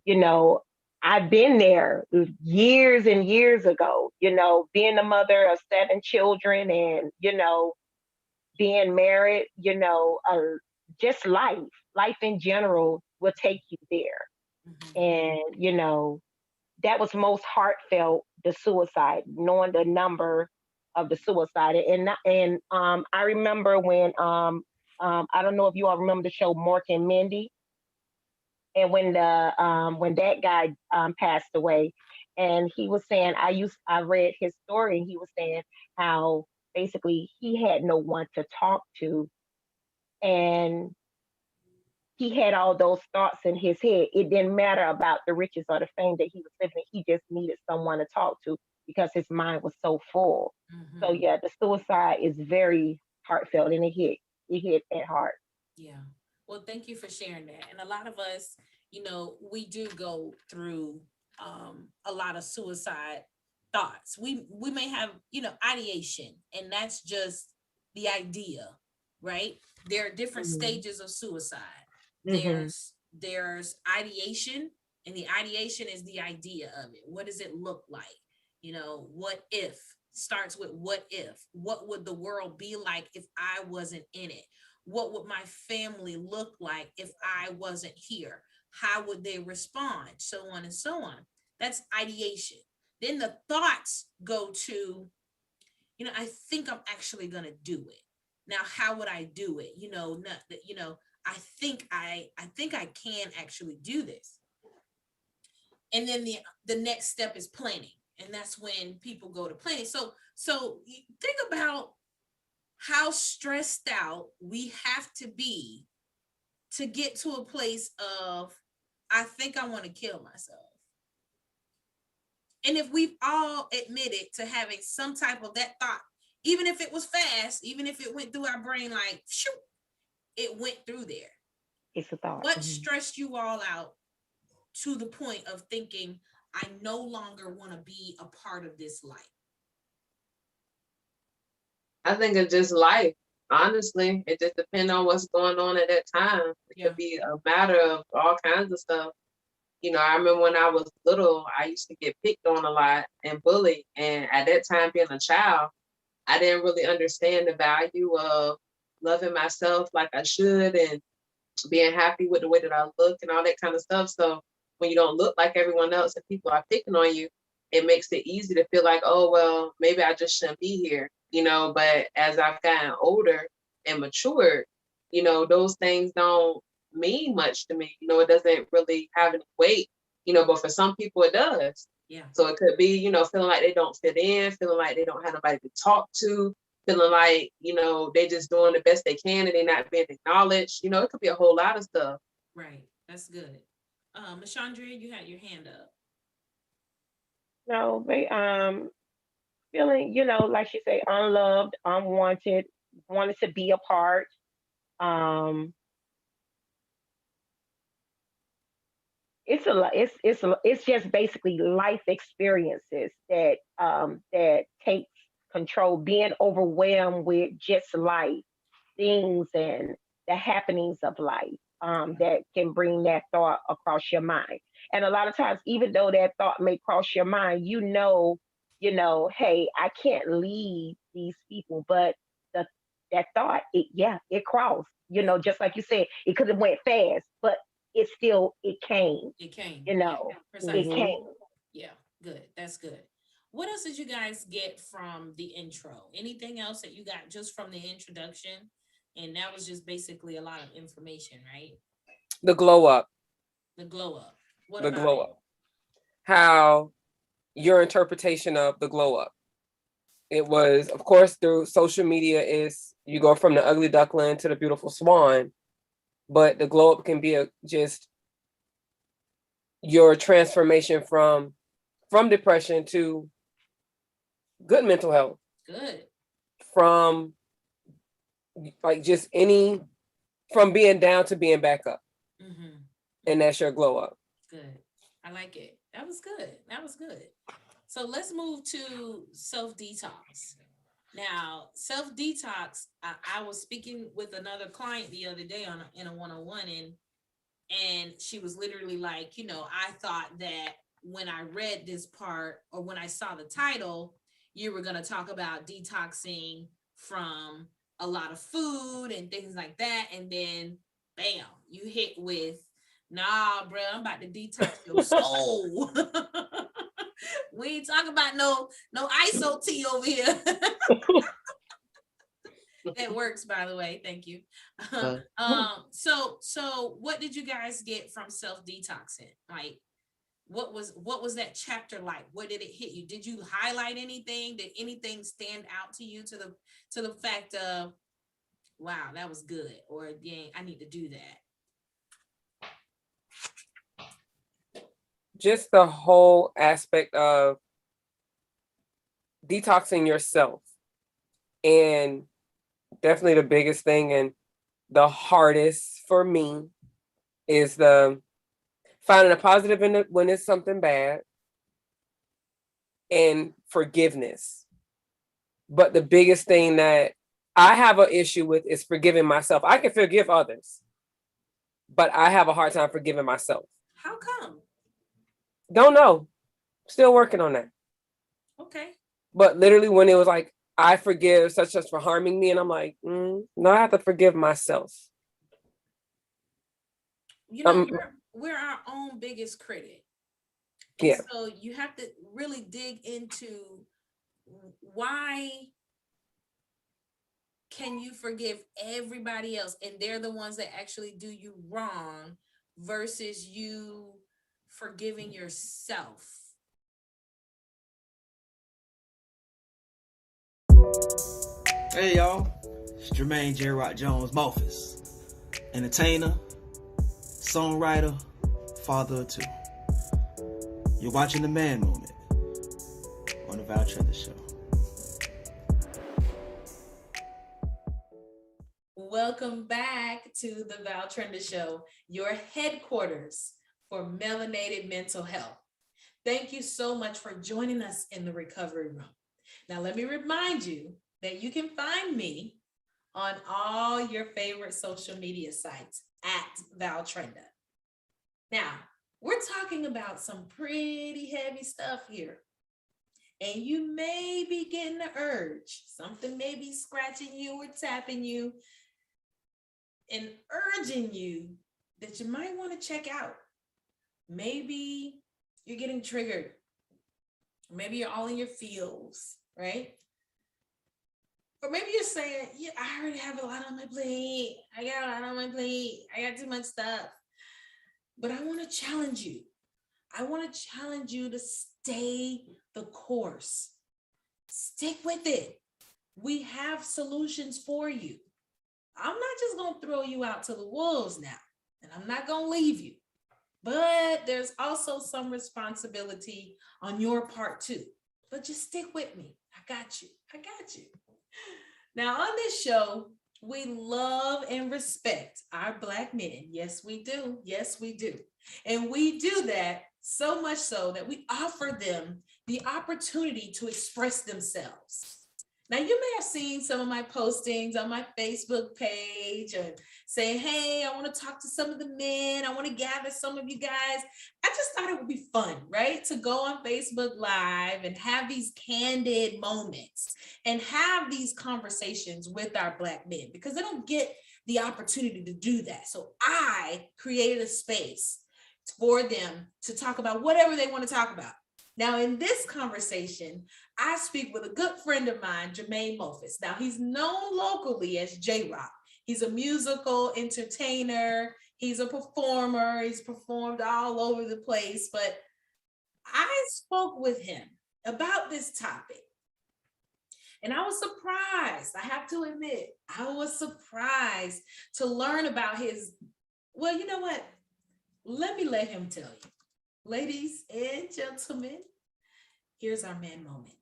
[SPEAKER 7] you know, I've been there years and years ago, you know, being a mother of 7 children, and, you know, being married, you know, just life in general will take you there. And, you know, that was most heartfelt, the suicide, knowing the number of the suicide. And I remember when I don't know if you all remember the show Mork and Mindy, and when that guy passed away, and he was saying, I read his story, and he was saying how basically he had no one to talk to, and he had all those thoughts in his head. It didn't matter about the riches or the fame that he was living. He just needed someone to talk to, because his mind was so full. So yeah, the suicide is very heartfelt, and it hit at heart.
[SPEAKER 2] Yeah. Well, thank you for sharing that. And a lot of us, you know, we do go through a lot of suicide thoughts. We may have, ideation, and that's just the idea, right? There are different
[SPEAKER 7] Mhm.
[SPEAKER 2] stages of suicide.
[SPEAKER 7] Mhm.
[SPEAKER 2] There's ideation, and the ideation is the idea of it. What does it look like? What if starts with what if? What would the world be like if I wasn't in it? What would my family look like if I wasn't here? How would they respond? So on and so on. That's ideation. Then the thoughts go to, I think I'm actually gonna do it. Now, how would I do it? Not that, I think I can actually do this. And then the next step is planning. And that's when people go to planning. So think about how stressed out we have to be to get to a place of, I think I want to kill myself. And if we've all admitted to having some type of that thought, even if it was fast, even if it went through our brain like, shoot, it went through there.
[SPEAKER 7] It's a thought.
[SPEAKER 2] What stressed you all out to the point of thinking, I no longer want to be a part of this life?
[SPEAKER 6] I think it's just life. Honestly, it just depends on what's going on at that time. It could be a matter of all kinds of stuff. I remember when I was little, I used to get picked on a lot and bullied. And at that time, being a child, I didn't really understand the value of loving myself like I should and being happy with the way that I look and all that kind of stuff. So when you don't look like everyone else and people are picking on you, it makes it easy to feel like, oh, well, maybe I just shouldn't be here, But as I've gotten older and matured, those things don't mean much to me. It doesn't really have any weight, but for some people it does.
[SPEAKER 2] Yeah.
[SPEAKER 6] So it could be, feeling like they don't fit in, feeling like they don't have nobody to talk to, feeling like, they just doing the best they can and they're not being acknowledged. It could be a whole lot of stuff.
[SPEAKER 2] Right. That's good. Miss Chandra, you had your hand up.
[SPEAKER 7] No, they feeling, like she say, unloved, unwanted, wanted to be apart. Um, it's a lot. It's just basically life experiences that takes control, being overwhelmed with just life, things, and the happenings of life. That can bring that thought across your mind. And a lot of times, even though that thought may cross your mind, hey, I can't leave these people, but the that thought, it crossed. Just like you said, it could have went fast, but it came.
[SPEAKER 2] It came.
[SPEAKER 7] You know,
[SPEAKER 2] Precisely.
[SPEAKER 7] it came.
[SPEAKER 2] Yeah, good. That's good. What else did you guys get from the intro? Anything else that you got just from the introduction? And that was just basically a lot of information, right?
[SPEAKER 4] The glow up.
[SPEAKER 2] The glow up. What
[SPEAKER 4] The
[SPEAKER 2] about
[SPEAKER 4] glow
[SPEAKER 2] it?
[SPEAKER 4] up. How your interpretation of the glow up. It was, of course, through social media is you go from the ugly duckling to the beautiful swan, but the glow up can be just your transformation from depression to good mental health,
[SPEAKER 2] Good.
[SPEAKER 4] from like just from being down to being back up.
[SPEAKER 2] Mm-hmm.
[SPEAKER 4] And that's your glow up.
[SPEAKER 2] Good. I like it. That was good. That was good. So let's move to self-detox. Now, self-detox, I was speaking with another client the other day in a one-on-one, and she was literally like, I thought that when I read this part or when I saw the title, you were going to talk about detoxing from a lot of food and things like that. And then, bam, you hit with, nah, bro, I'm about to detox your soul. We ain't talking about no ISO tea over here. It works, by the way. Thank you. So what did you guys get from self-detoxing? Like, what was that chapter like? What did it hit you? Did you highlight anything? Did anything stand out to you to the fact of, wow, that was good, or dang, I need to do that?
[SPEAKER 4] Just the whole aspect of detoxing yourself. And definitely the biggest thing and the hardest for me is the finding a positive in it when it's something bad, and forgiveness. But the biggest thing that I have an issue with is forgiving myself. I can forgive others, but I have a hard time forgiving myself.
[SPEAKER 2] How come?
[SPEAKER 4] Don't know. Still working on that.
[SPEAKER 2] Okay.
[SPEAKER 4] But literally when it was like, I forgive such for harming me, and I'm like, no, I have to forgive myself.
[SPEAKER 2] You know, we're our own biggest critic. And
[SPEAKER 4] Yeah.
[SPEAKER 2] so you have to really dig into why can you forgive everybody else and they're the ones that actually do you wrong versus you forgiving yourself.
[SPEAKER 8] Hey y'all, it's Jermaine J. Rock Jones Mofus, entertainer, songwriter, father of two. You're watching The Man Moment on the ValTrenda Show.
[SPEAKER 2] Welcome back to the ValTrenda Show, your headquarters for melanated mental health. Thank you so much for joining us in the recovery room. Now, let me remind you that you can find me on all your favorite social media sites at ValTrenda. Now, we're talking about some pretty heavy stuff here. And you may be getting the urge. Something may be scratching you or tapping you and urging you that you might want to check out. Maybe you're getting triggered. Maybe you're all in your feels, right? Or maybe you're saying, yeah, I already have a lot on my plate. I got a lot on my plate. I got too much stuff. But I want to challenge you. I want to challenge you to stay the course. Stick with it. We have solutions for you. I'm not just going to throw you out to the wolves now, and I'm not going to leave you. But there's also some responsibility on your part too. But just stick with me. I got you. I got you. Now, on this show, we love and respect our Black men. Yes, we do. Yes, we do. And we do that so much so that we offer them the opportunity to express themselves. Now, you may have seen some of my postings on my Facebook page or saying, hey, I want to talk to some of the men. I want to gather some of you guys. I just thought it would be fun, right? To go on Facebook Live and have these candid moments and have these conversations with our Black men because they don't get the opportunity to do that. So I created a space for them to talk about whatever they want to talk about. Now, in this conversation, I speak with a good friend of mine, Jermaine Mofus. Now, he's known locally as J-Rock. He's a musical entertainer. He's a performer. He's performed all over the place. But I spoke with him about this topic. And I was surprised. I have to admit, I was surprised to learn about his, well, you know what? Let him tell you. Ladies and gentlemen, here's our man moment.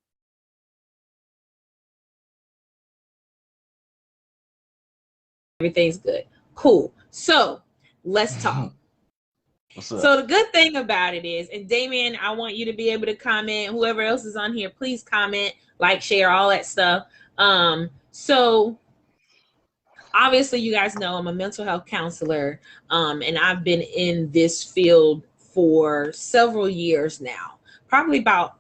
[SPEAKER 2] Everything's good. Cool. So let's talk.
[SPEAKER 9] What's up?
[SPEAKER 2] So the good thing about it is, and Damien, I want you to be able to comment. Whoever else is on here, please comment, like, share, all that stuff. So obviously, you guys know I'm a mental health counselor, and I've been in this field for several years now, probably about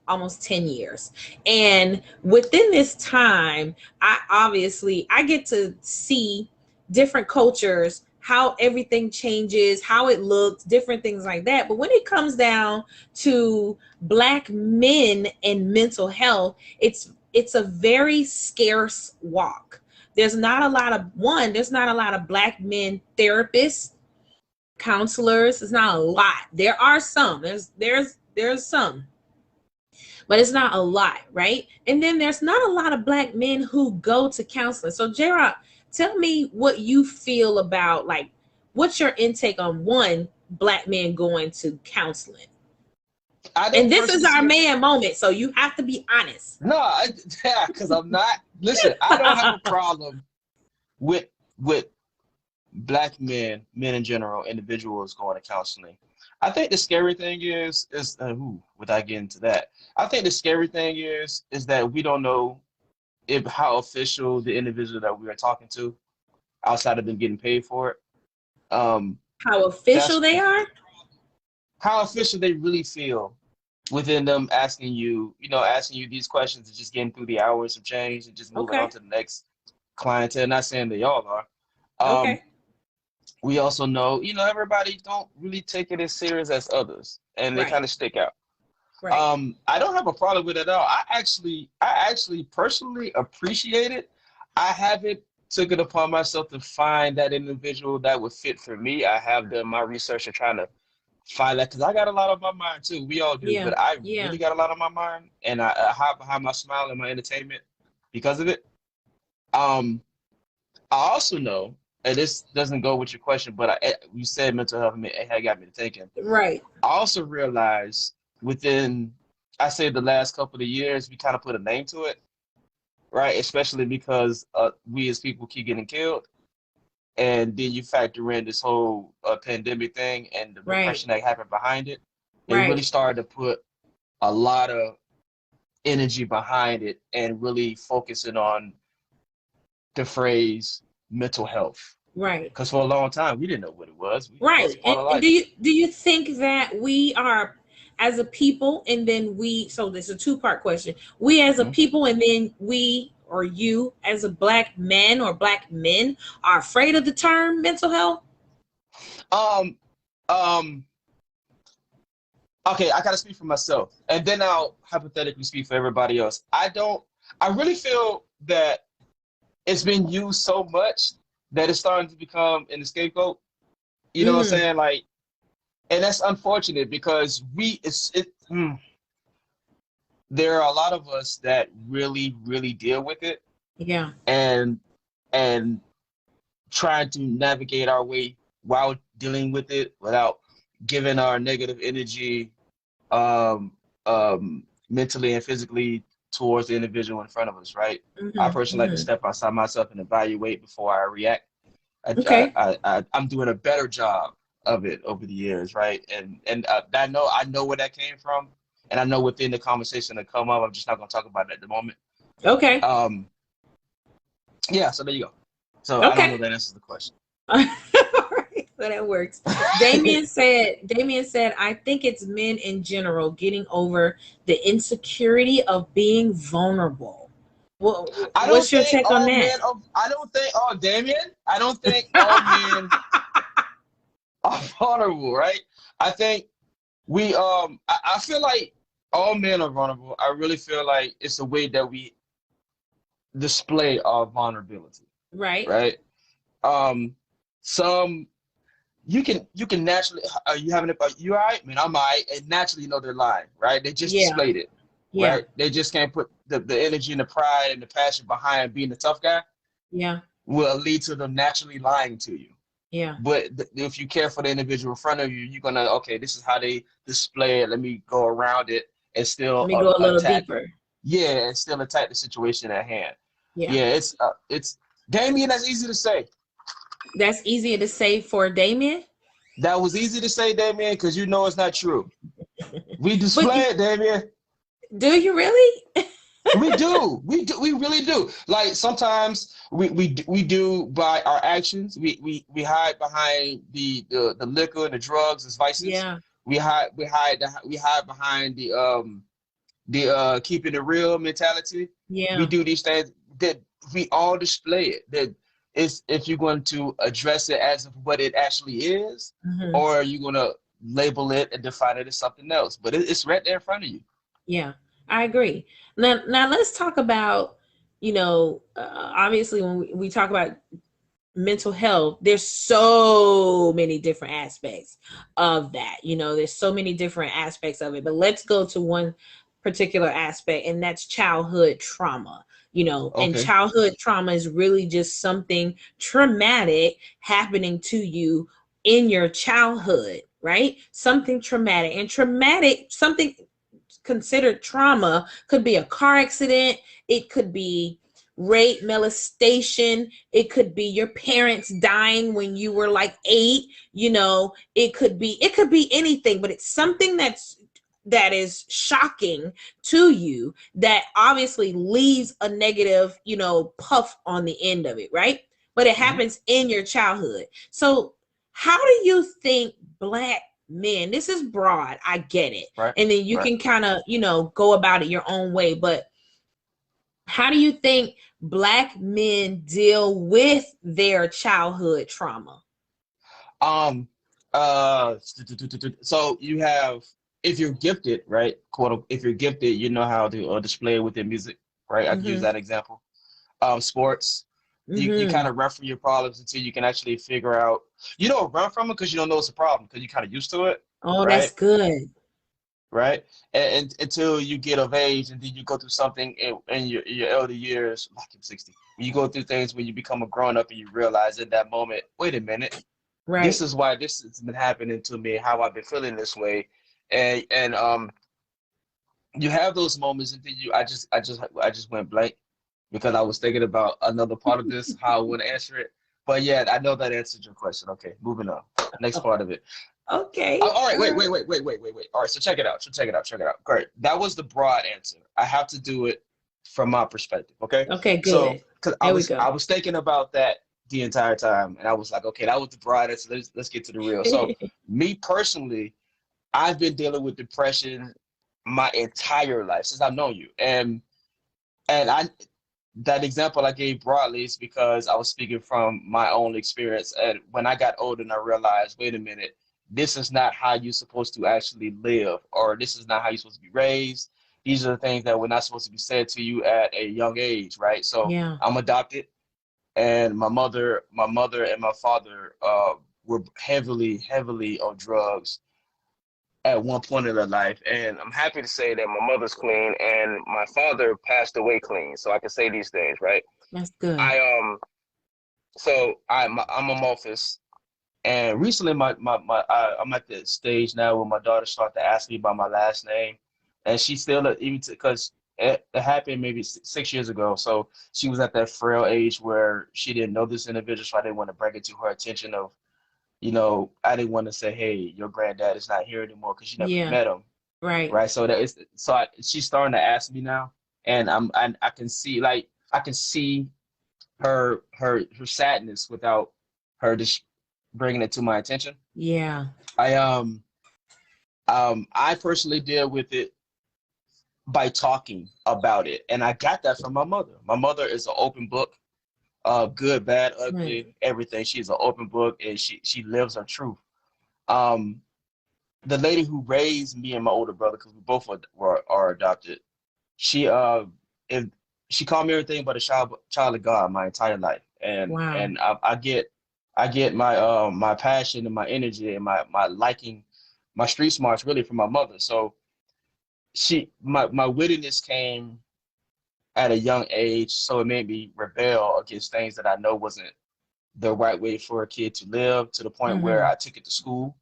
[SPEAKER 2] almost 10 years. And within this time, I get to see different cultures, how everything changes, how it looks, different things like that. But when it comes down to Black men and mental health, it's a very scarce walk. There's not a lot of Black men therapists, counselors. It's not a lot. There are some. There's some, but it's not a lot, right? And then there's not a lot of Black men who go to counseling. So J-Rock, tell me what you feel about, like, what's your intake on one, Black men going to counseling? And this is our man moment, so you have to be honest.
[SPEAKER 9] No, because I'm not. Listen, I don't have a problem with Black men in general, individuals going to counseling. I think the scary thing is without getting to that, I think the scary thing is that we don't know if how official the individual that we are talking to, outside of them getting paid for it.
[SPEAKER 2] How official
[SPEAKER 9] That's
[SPEAKER 2] they are?
[SPEAKER 9] how official they really feel within them asking you, asking you these questions and just getting through the hours of change and just moving on
[SPEAKER 2] Okay.
[SPEAKER 9] to the next clientele. Not saying they all are.
[SPEAKER 2] Okay.
[SPEAKER 9] We also know, everybody don't really take it as serious as others, and they
[SPEAKER 2] Right.
[SPEAKER 9] kind of stick out.
[SPEAKER 2] Right.
[SPEAKER 9] I don't have a problem with it at all. I actually personally appreciate it. I haven't took it upon myself to find that individual that would fit for me. I have done my research and trying to find that, because I got a lot on my mind too. We all do,
[SPEAKER 2] Yeah.
[SPEAKER 9] but I
[SPEAKER 2] Yeah.
[SPEAKER 9] really got a lot on my mind, and I hide behind my smile and my entertainment because of it. I also know, and this doesn't go with your question, but you said mental health, it had got me to thinking.
[SPEAKER 2] Right.
[SPEAKER 9] I also realized within, I say, the last couple of years, we kind of put a name to it, right? Especially because we as people keep getting killed. And then you factor in this whole pandemic thing and the
[SPEAKER 2] Right.
[SPEAKER 9] depression that happened behind it. It
[SPEAKER 2] Right.
[SPEAKER 9] really started to put a lot of energy behind it and really focusing on the phrase mental health.
[SPEAKER 2] Right.
[SPEAKER 9] Because for a long time, we didn't know what it was. It was
[SPEAKER 2] Right.
[SPEAKER 9] part of
[SPEAKER 2] And
[SPEAKER 9] life.
[SPEAKER 2] do you think that we are, as a people, and then we, so this is a two-part question. We as a
[SPEAKER 9] Mhm.
[SPEAKER 2] people, and then we or you as a Black man or Black men are afraid of the term mental health?
[SPEAKER 9] Um, okay, I gotta speak for myself, and then I'll hypothetically speak for everybody else. I really feel that it's been used so much that it's starting to become an scapegoat. You know what I'm saying? Like, and that's unfortunate because there are a lot of us that really, really deal with it
[SPEAKER 2] Yeah.
[SPEAKER 9] and trying to navigate our way while dealing with it without giving our negative energy mentally and physically towards the individual in front of us, right? I personally like to step outside myself and evaluate before I react.
[SPEAKER 2] Okay.
[SPEAKER 9] I'm doing a better job of it over the years, right? And I know where that came from, and I know within the conversation that come up. I'm just not gonna talk about it at the moment.
[SPEAKER 2] Okay.
[SPEAKER 9] Yeah. So there you go. So I don't know if that answers the question.
[SPEAKER 2] All right, so that works. Damien said, I think it's men in general getting over the insecurity of being vulnerable. Well, what's your take on that?
[SPEAKER 9] I don't think, Damien, I don't think all men are vulnerable, right? I think I feel like all men are vulnerable. I really feel like it's a way that we display our vulnerability.
[SPEAKER 2] Right.
[SPEAKER 9] Right. Some you can naturally, you all right, man, I'm all right, and naturally they're lying, right? They just displayed it.
[SPEAKER 2] Yeah.
[SPEAKER 9] Right? They just can't put the energy and the pride and the passion behind being the tough guy.
[SPEAKER 2] Yeah.
[SPEAKER 9] Will lead to them naturally lying to you.
[SPEAKER 2] Yeah.
[SPEAKER 9] But if you care for the individual in front of you, you're gonna, okay, this is how they display it. Let me go around it and still
[SPEAKER 2] Let me go a little deeper.
[SPEAKER 9] Yeah, and still attack the situation at hand.
[SPEAKER 2] Yeah.
[SPEAKER 9] Yeah, it's Damien, that's easy to say.
[SPEAKER 2] That's easier to say for Damien?
[SPEAKER 9] That was easy to say, Damien, because it's not true. We display it, Damien.
[SPEAKER 2] Do you really?
[SPEAKER 9] We do. We really do. Like sometimes we do by our actions. We hide behind the liquor and the drugs as vices.
[SPEAKER 2] Yeah.
[SPEAKER 9] We hide behind the keeping it real mentality.
[SPEAKER 2] Yeah.
[SPEAKER 9] We do these things that we all display it. That is, if you're going to address it as what it actually is, or are you going to label it and define it as something else? But it's right there in front of you.
[SPEAKER 2] Yeah, I agree. Now let's talk about, obviously when we talk about mental health, there's so many different aspects of that. There's so many different aspects of it, but let's go to one particular aspect, and that's childhood trauma. And childhood trauma is really just something traumatic happening to you in your childhood, right? Something traumatic. And something considered trauma could be a car accident. It could be rape, molestation. It could be your parents dying when you were like 8. You know, it could be anything, but it's something that is shocking to you that obviously leaves a negative, you know, puff on the end of it, right? But it happens in your childhood. So how do you think Black men, this is broad, I get it.
[SPEAKER 9] Right.
[SPEAKER 2] And then you can kind of, you know, go about it your own way. But how do you think Black men deal with their childhood trauma?
[SPEAKER 9] So you have, if you're gifted, right? If you're gifted, you know how to display it with their music, right? I can use that example. Sports, you kind of run from your problems until you can actually figure out. You don't run from it because you don't know it's a problem because you're kind of used to it,
[SPEAKER 2] Oh,
[SPEAKER 9] right?
[SPEAKER 2] that's good.
[SPEAKER 9] Right? And until you get of age, and then you go through something in your elder years, like I'm 60. You go through things when you become a grown up and you realize in that moment, wait a minute,
[SPEAKER 2] Right.
[SPEAKER 9] this is why this has been happening to me, how I've been feeling this way, and you have those moments, and then I just went blank because I was thinking about another part of this, how I would answer it. But yeah, I know that answered your question. Okay, moving on. Next part of it.
[SPEAKER 2] Okay.
[SPEAKER 9] All right, wait. All right, so check it out. Great. That was the broad answer. I have to do it from my perspective. Okay.
[SPEAKER 2] Okay, good.
[SPEAKER 9] So, because
[SPEAKER 2] There
[SPEAKER 9] I was thinking about that the entire time, and I was like, okay, that was the broad answer. Let's get to the real. So, me personally, I've been dealing with depression my entire life since I've known you, and that example I gave broadly is because I was speaking from my own experience. And when I got older and I realized, wait a minute, this is not how you're supposed to actually live, or this is not how you're supposed to be raised. These are the things that were not supposed to be said to you at a young age, right? So
[SPEAKER 2] Yeah.
[SPEAKER 9] I'm adopted, and my mother and my father were heavily on drugs at one point in their life. And I'm happy to say that my mother's clean and my father passed away clean. So I can say these things, right?
[SPEAKER 2] That's good.
[SPEAKER 9] I'm amorphous, and recently I'm at the stage now where my daughter started to ask me about my last name, and she still even because it happened maybe 6 years ago. So she was at that frail age where she didn't know this individual, so I didn't want to bring it to her attention of, you know, I didn't want to say, hey, your granddad is not here anymore because she never
[SPEAKER 2] Yeah.
[SPEAKER 9] met him.
[SPEAKER 2] Right.
[SPEAKER 9] Right. So she's starting to ask me now, and I can see, like, I can see her sadness without her just bringing it to my attention.
[SPEAKER 2] Yeah.
[SPEAKER 9] I personally deal with it by talking about it, and I got that from my mother. My mother is an open book, good, bad, ugly, everything. She's an open book, and she lives her truth. The lady who raised me and my older brother, because we both are adopted, she she called me everything but a child of God my entire life, and
[SPEAKER 2] Wow.
[SPEAKER 9] I get my my passion and my energy and my liking, my street smarts really from my mother. So my wittiness came at a young age, so it made me rebel against things that I know wasn't the right way for a kid to live, to the point where I took it to school.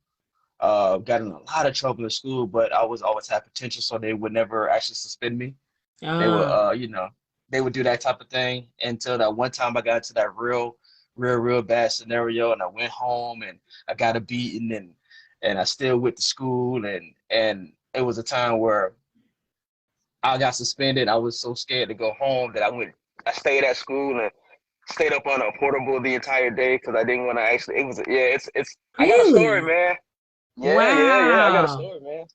[SPEAKER 9] Got in a lot of trouble in school, but I was always had potential, so they would never actually suspend me. They would, they would do that type of thing until that one time I got into that real bad scenario, and I went home and I got a beating, and I still went to school, and it was a time where I got suspended. I was so scared to go home that I stayed at school and stayed up on a portable the entire day because I didn't want to actually. It was it's. I got a story,
[SPEAKER 2] Really?
[SPEAKER 9] man. Yeah. I got a
[SPEAKER 2] Wow.
[SPEAKER 9] story, man.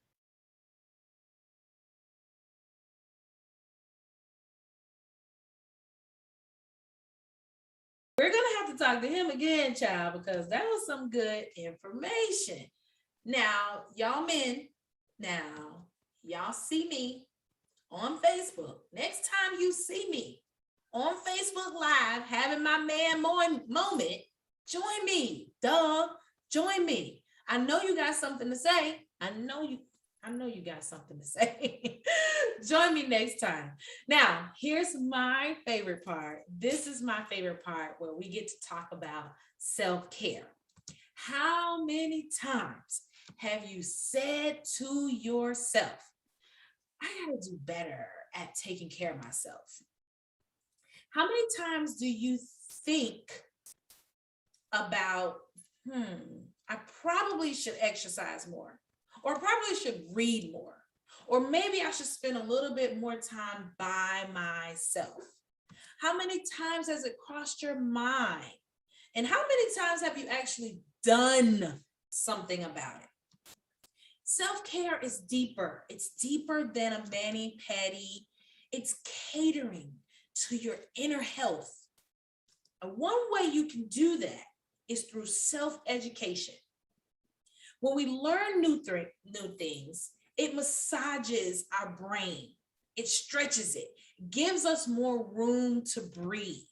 [SPEAKER 2] We're gonna have to talk to him again, child, because that was some good information. Now, y'all men, now y'all see me on Facebook. Next time you see me on Facebook Live having my man moment, join me. Duh, join me. I know you got something to say. I know you got something to say. Join me next time. Now, here's my favorite part. This is my favorite part where we get to talk about self-care. How many times have you said to yourself, I gotta do better at taking care of myself? How many times do you think about, I probably should exercise more, or probably should read more, or maybe I should spend a little bit more time by myself? How many times has it crossed your mind? And how many times have you actually done something about it? Self-care is deeper. It's deeper than a mani-pedi. It's catering to your inner health. And one way you can do that is through self-education. When we learn new things, it massages our brain. It stretches it, gives us more room to breathe.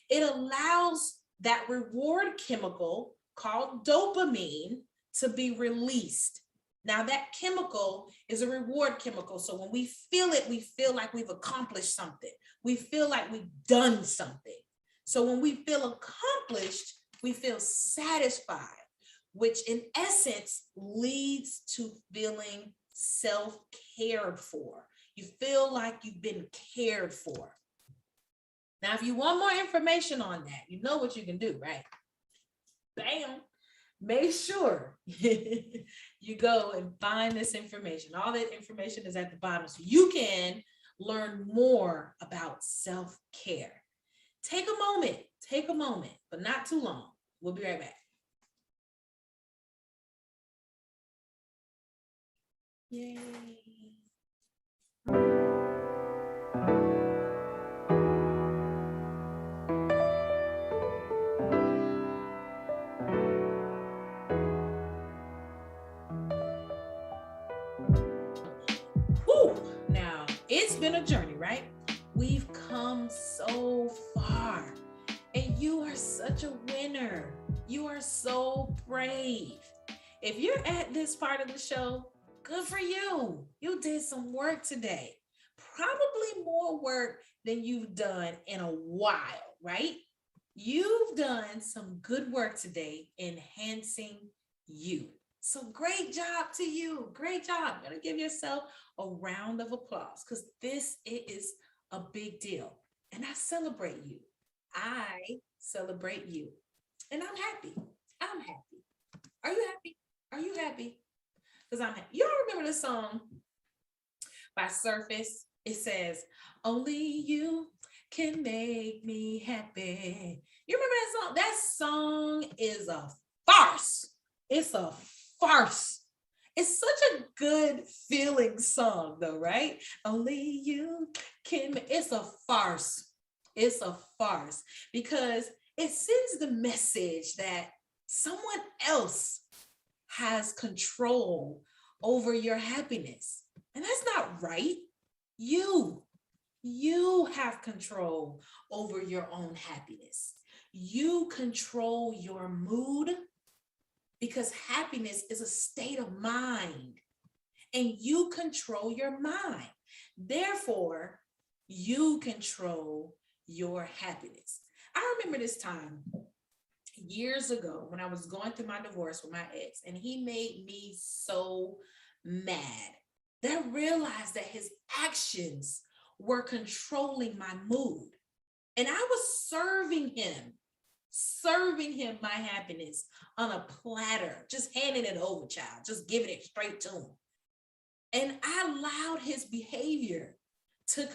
[SPEAKER 2] It allows that reward chemical called dopamine to be released. Now, that chemical is a reward chemical. So when we feel it, we feel like we've accomplished something. We feel like we've done something. So when we feel accomplished, we feel satisfied, which in essence leads to feeling self-cared for. You feel like you've been cared for. Now, if you want more information on that, you know what you can do, right? Bam. Make sure you go and find this information. All that information is at the bottom, so you can learn more about self-care. Take a moment, but not too long. We'll be right back. Yay. Whew. Now, it's been a journey, right? We've come so far, and you are such a winner. You are so brave. If you're at this part of the show, good for you. You did some work today, probably more work than you've done in a while, right? You've done some good work today enhancing you. So great job to you. Great job. You're gonna give yourself a round of applause, because this is a big deal. And I celebrate you. I celebrate you. And I'm happy. I'm happy. Are you happy? Are you happy? Because I'm happy. You all remember the song by Surface? It says, "Only you can make me happy." You remember that song? That song is a farce. It's a farce. It's such a good feeling song though, right? Only you can. It's a farce. It's a farce because it sends the message that someone else has control over your happiness. And that's not right. You have control over your own happiness. You control your mood, because happiness is a state of mind, and you control your mind. Therefore, you control your happiness. I remember this time years ago when I was going through my divorce with my ex, and he made me so mad that I realized that his actions were controlling my mood. And I was serving him my happiness on a platter, just handing it over, child, just giving it straight to him. And I allowed his behavior to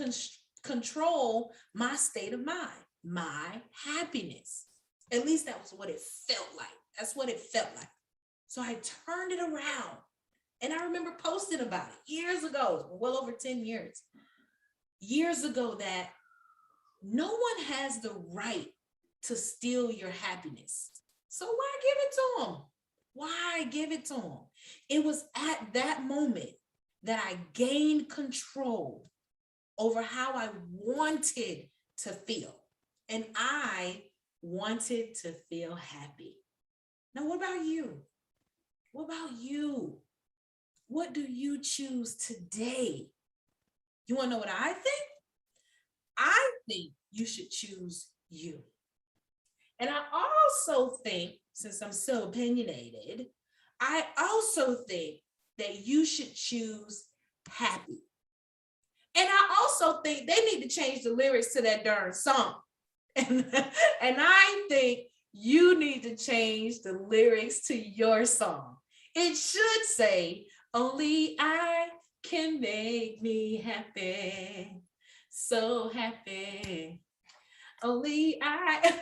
[SPEAKER 2] control my state of mind, my happiness. At least that was what it felt like. That's what it felt like. So I turned it around. And I remember posting about it years ago, well over 10 years ago, that no one has the right to steal your happiness. So why give it to them? Why give it to them? It was at that moment that I gained control over how I wanted to feel. And I wanted to feel happy. Now, what about you? What about you? What do you choose today? You want to know what I think? I think you should choose you. And I also think, since I'm so opinionated, I also think that you should choose happy. And I also think they need to change the lyrics to that darn song. And I think you need to change the lyrics to your song. It should say, only I can make me happy. So happy. Only I.